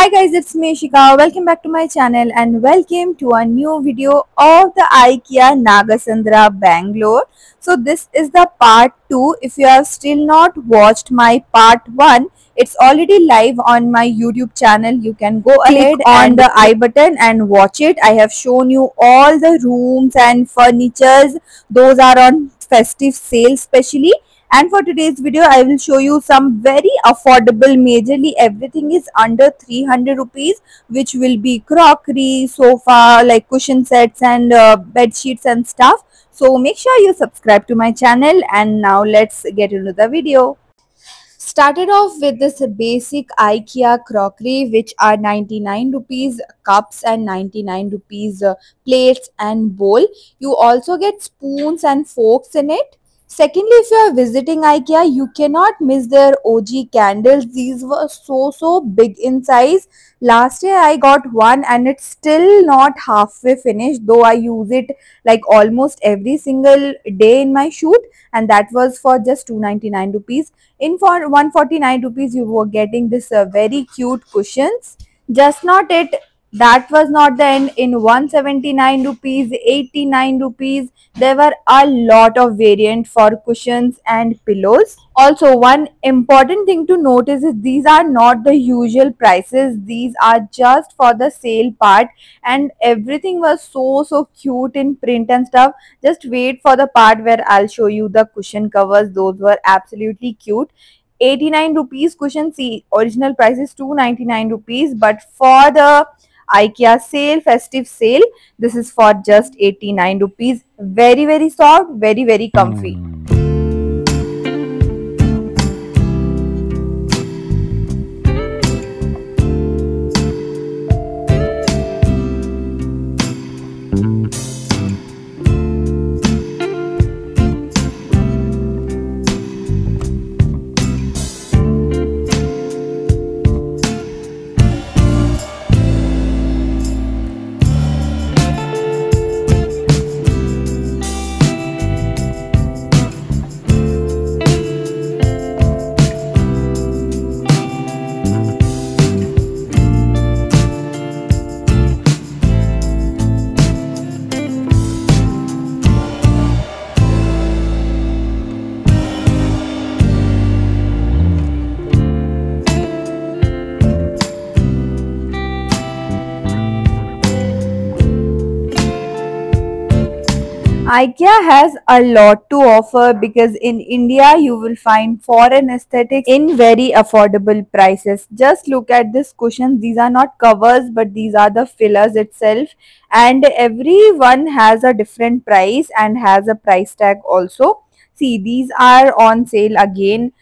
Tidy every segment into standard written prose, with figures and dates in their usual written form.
Hi guys, it's me Shika. Welcome back to my channel and welcome to a new video of the IKEA Nagasandra Bangalore. So this is the part 2. If you have still not watched my part 1, it's already live on my YouTube channel. You can go ahead on the I button and watch it. I have shown you all the rooms and furnitures. Those are on festive sale specially. And for today's video, I will show you some very affordable, majorly everything is under 300 rupees, which will be crockery, sofa, like cushion sets and bed sheets and stuff. So make sure you subscribe to my channel, and now let's get into the video. Started off with this basic IKEA crockery, which are 99 rupees cups and 99 rupees plates and bowl. You also get spoons and forks in it. Secondly, if you are visiting IKEA, you cannot miss their OG candles. These were so big in size. Last year I got one and it's still not halfway finished, though I use it like almost every single day in my shoot, and that was for just 299 rupees. In for 149 rupees you were getting this very cute cushions. Just not it, that was not the end. In 179 rupees, 89 rupees, there were a lot of variant for cushions and pillows. Also, one important thing to notice is these are not the usual prices. These are just for the sale part, and everything was so cute in print and stuff. Just wait for the part where I'll show you the cushion covers. Those were absolutely cute. 89 rupees cushion. See, original price is 299 rupees, but for the IKEA sale, festive sale, this is for just 89 rupees. Very soft, very comfy. IKEA has a lot to offer because in India you will find foreign aesthetics in very affordable prices. Just look at this cushions. These are not covers, but these are the fillers itself, and every one has a different price and has a price tag also. See, these are on sale again.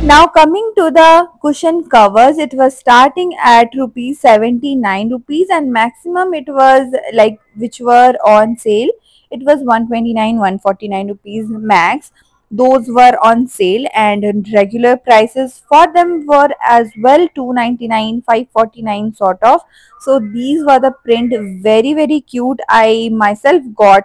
Now coming to the cushion covers, it was starting at rupees 79 rupees, and maximum it was like which were on sale, it was 129, 149 rupees max. Those were on sale, and regular prices for them were as well 299, 549 sort of. So these were the print, very cute. I myself got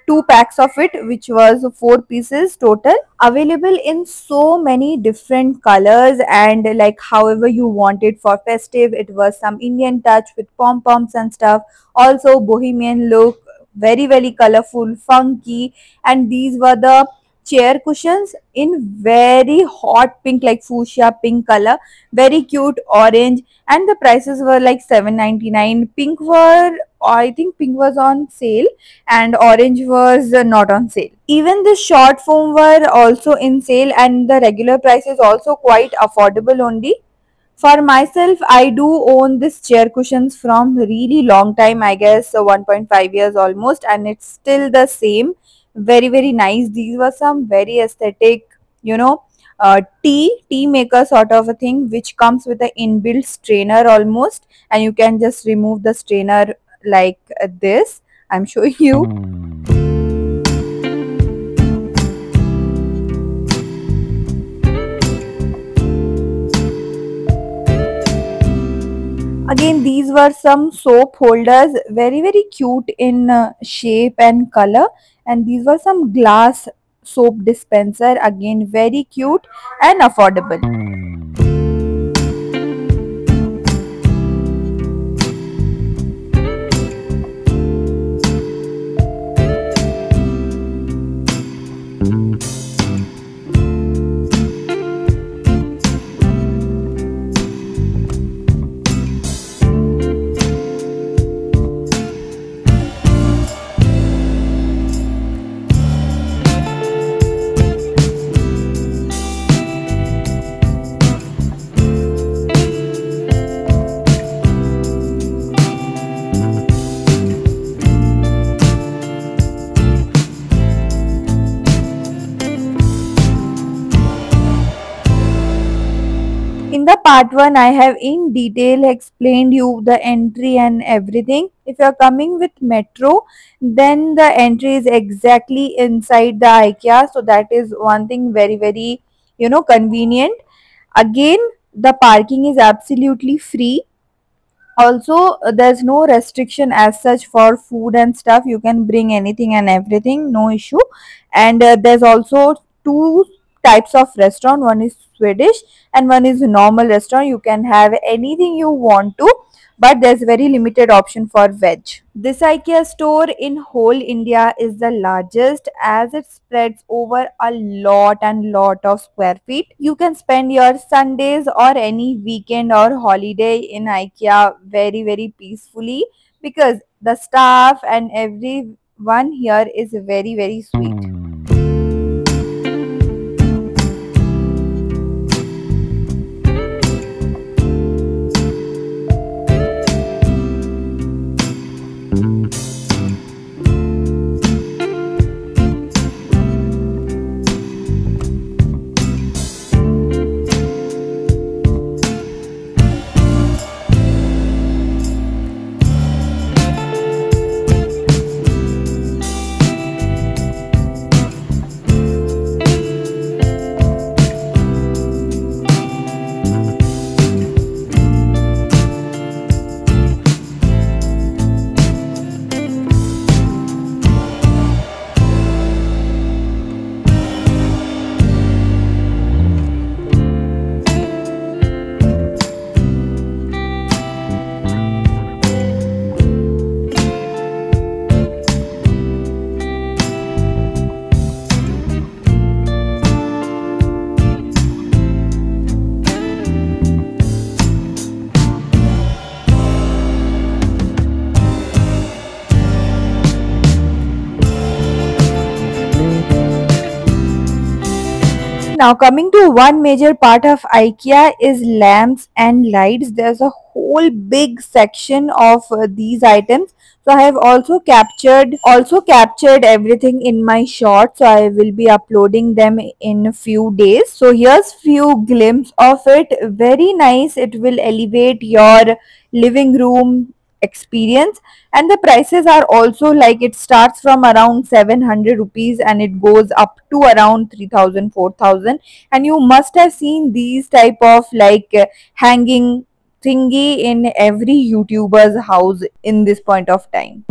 2 packs of it, which was 4 pieces total, available in so many different colors and like however you want it. For festive, it was some Indian touch with pom-poms and stuff, also bohemian look, very colorful, funky. And these were the chair cushions in very hot pink, like fuchsia pink color, very cute orange, and the prices were like 799. Pink were, I think pink was on sale, and orange was not on sale. Even the short foam were also in sale, and the regular price is also quite affordable only. For myself, I do own this chair cushions from really long time, I guess 1.5 years almost, and it's still the same. Very, very nice. These were some very aesthetic, you know, tea maker sort of a thing, which comes with an inbuilt strainer almost, and you can just remove the strainer like this. I'm showing you. Again, these were some soap holders, very, very cute in shape and color. And these were some glass soap dispenser, again, very cute and affordable. In the part 1, I have in detail explained you the entry and everything. If you are coming with metro, then the entry is exactly inside the IKEA. So that is one thing very, very, convenient. Again, the parking is absolutely free. Also, there's no restriction as such for food and stuff. You can bring anything and everything, no issue. And there's also two types of restaurant. One is Swedish and one is normal restaurant. You can have anything you want to, but there's very limited option for veg. This IKEA store in whole India is the largest, as it spreads over a lot and lot of square feet. You can spend your Sundays or any weekend or holiday in IKEA very, very peacefully, because the staff and everyone here is very, very sweet. Now coming to one major part of IKEA is lamps and lights. There's a whole big section of these items. So I have also captured everything in my short. So I will be uploading them in a few days. So here's few glimpse of it. Very nice. It will elevate your living room experience, and the prices are also like, it starts from around 700 rupees and it goes up to around 3000, 4000. And you must have seen these type of like hanging thingy in every YouTuber's house in this point of time.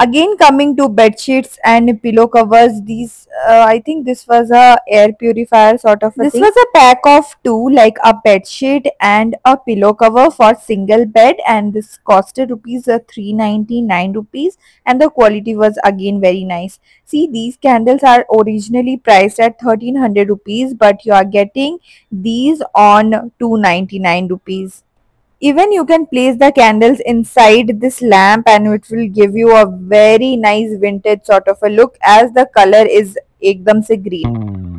Again, coming to bed sheets and pillow covers, these I think this was a air purifier sort of a This thing. was Was a pack of two, like a bed sheet and a pillow cover for single bed, and this costed rupees 399 rupees, and the quality was again very nice. See, these candles are originally priced at 1300 rupees, but you are getting these on 299 rupees. Even you can place the candles inside this lamp and it will give you a very nice vintage sort of a look, as the color is ekdam se green.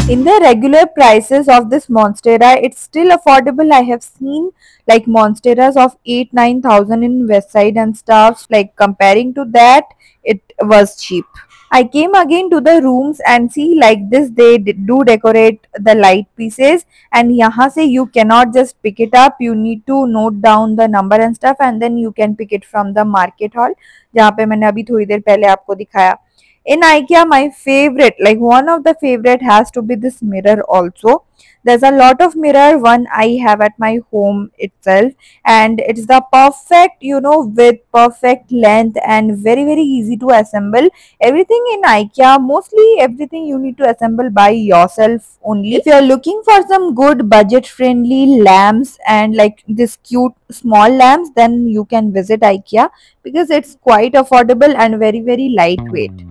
In the regular prices of this monstera, it's still affordable. I have seen like monsteras of 8 9,000 in west side and stuff, like comparing to that it was cheap. I came again to the rooms and see like this, they do decorate the light pieces, and yahan se you cannot just pick it up, you need to note down the number and stuff, and then you can pick it from the market hall जहाँ पे मैंने अभी थोड़ी देर पहले आपको दिखाया. In IKEA, my favorite, like one of the favorite, has to be this mirror also. There's a lot of mirror one I have at my home itself, and it's the perfect, with perfect length and very very easy to assemble. Everything in IKEA, mostly everything you need to assemble by yourself only. If you're looking for some good budget friendly lamps and like this cute small lamps, then you can visit IKEA because it's quite affordable and very very lightweight.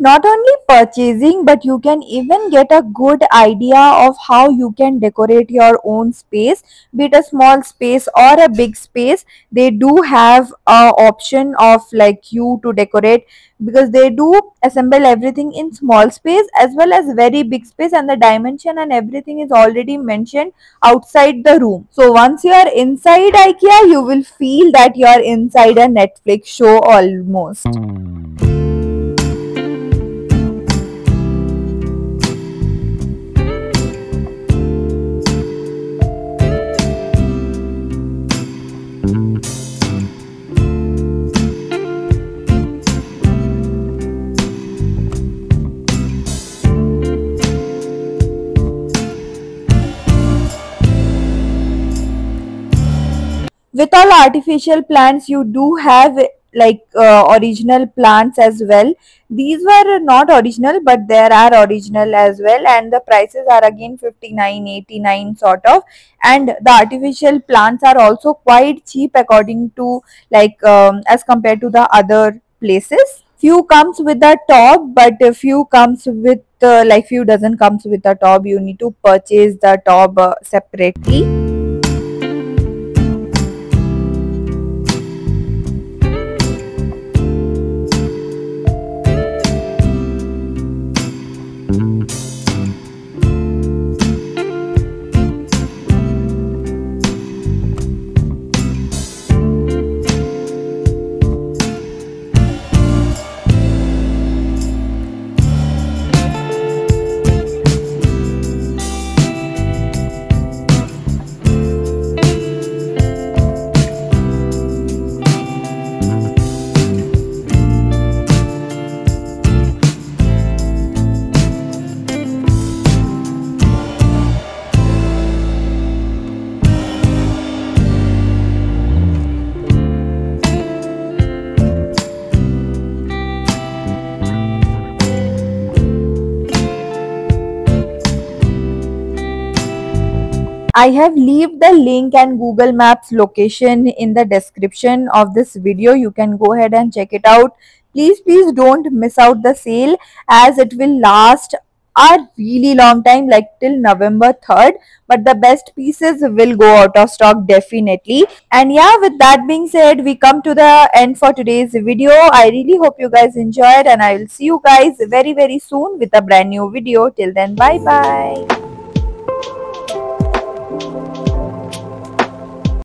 Not only purchasing, but you can even get a good idea of how you can decorate your own space, be it a small space or a big space. They do have a option of like you to decorate, because they do assemble everything in small space as well as very big space, and the dimension and everything is already mentioned outside the room. So once you are inside IKEA, you will feel that you are inside a Netflix show almost. With all artificial plants, you do have like original plants as well. These were not original, but there are original as well, and the prices are again 59, 89 sort of. And the artificial plants are also quite cheap according to like as compared to the other places. Few comes with the top, but a few comes with like few doesn't comes with the top. You need to purchase the top separately. I have leave the link and Google Maps location in the description of this video. You can go ahead and check it out. Please don't miss out the sale, as it will last a really long time, like till November 3rd. But the best pieces will go out of stock definitely. And yeah, with that being said, we come to the end for today's video. I really hope you guys enjoyed, and I will see you guys very soon with a brand new video. Till then, bye bye.